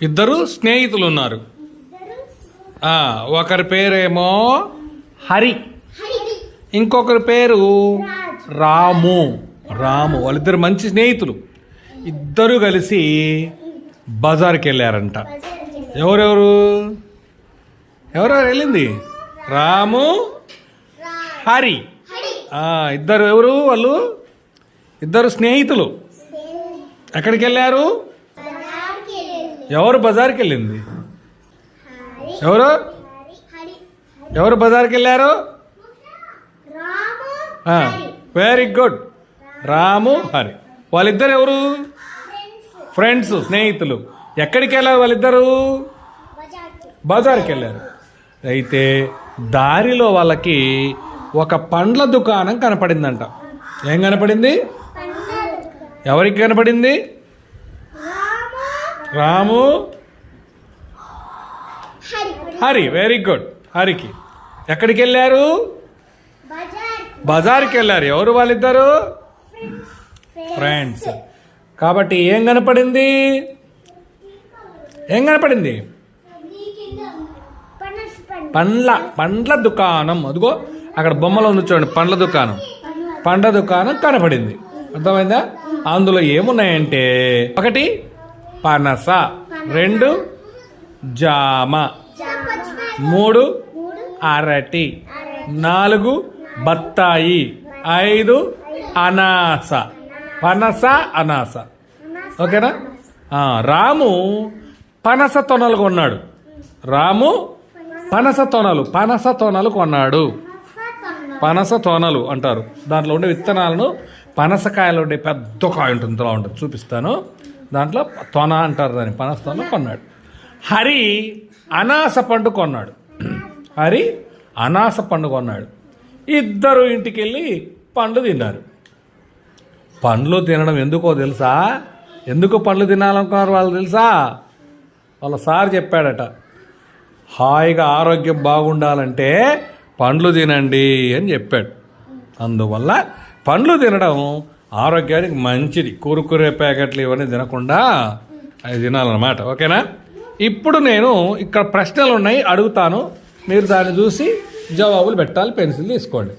ఇద్దరు స్నేహితులు ఉన్నారు. ఒకరి పేరేమో హరి, ఇంకొకరి పేరు రాము. వాళ్ళిద్దరు మంచి స్నేహితులు. ఇద్దరు కలిసి బజార్కి వెళ్ళారంట. ఎవరెవరు వెళ్ళింది? రాము, హరి. ఇద్దరు ఎవరు? వాళ్ళు ఇద్దరు స్నేహితులు. ఎక్కడికి వెళ్ళారు? ఎవరు బజార్కి వెళ్ళింది? ఎవరు బజార్కి వెళ్ళారు? వెరీ గుడ్, రాము, హరి. వాళ్ళిద్దరు ఎవరు? ఫ్రెండ్స్, స్నేహితులు. ఎక్కడికి వెళ్ళారు వాళ్ళిద్దరు? బజార్కి వెళ్ళారు. అయితే దారిలో వాళ్ళకి ఒక పండ్ల దుకాణం కనపడిందంట. ఏం కనపడింది? ఎవరికి కనపడింది? రాము, హరి. వెరీ గుడ్, హరికి. ఎక్కడికి వెళ్ళారు? బజార్కి వెళ్ళారు. ఎవరు వాళ్ళిద్దరు? ఫ్రెండ్స్. కాబట్టి ఏం కనపడింది? పండ్ల దుకాణం. అదిగో అక్కడ బొమ్మలో ఉంది చూడండి, పండ్ల దుకాణం కనపడింది. అర్థమైందా? అందులో ఏమున్నాయంటే 1 పనస, 2 జామ, 3 అరటి, 4 బత్తాయి, 5 అనాస. పనస, అనాస. ఓకేనా? రాము పనస తొనలు కొన్నాడు. పనస తొనలు కొన్నాడు. పనస తొనలు అంటారు. దాంట్లో ఉండే విత్తనాలను, పనసకాయలు ఉండే పెద్ద కాయ ఉంటుంది, ఇలా ఉంటుంది, చూపిస్తాను. దాంట్లో తొన అంటారు దాన్ని. పనస తొన కొన్నాడు. హరి అనాస పండు కొన్నాడు. ఇద్దరు ఇంటికి వెళ్ళి పండ్లు తిన్నారు. పండ్లు తినడం ఎందుకో తెలుసా? ఎందుకు పండ్లు తినాలనుకున్నారు వాళ్ళు తెలుసా? వాళ్ళ సార్ చెప్పాడట, హాయిగా ఆరోగ్యం బాగుండాలంటే పండ్లు తినండి అని చెప్పాడు. అందువల్ల పండ్లు తినడం ఆరోగ్యానికి మంచిది. కురుకురే ప్యాకెట్లు ఇవన్నీ తినకుండా అవి తినాలన్నమాట. ఓకేనా? ఇప్పుడు నేను ఇక్కడ ప్రశ్నలు ఉన్నాయి, అడుగుతాను. మీరు దాన్ని చూసి జవాబులు పెట్టాలి. పెన్సిల్ తీసుకోండి.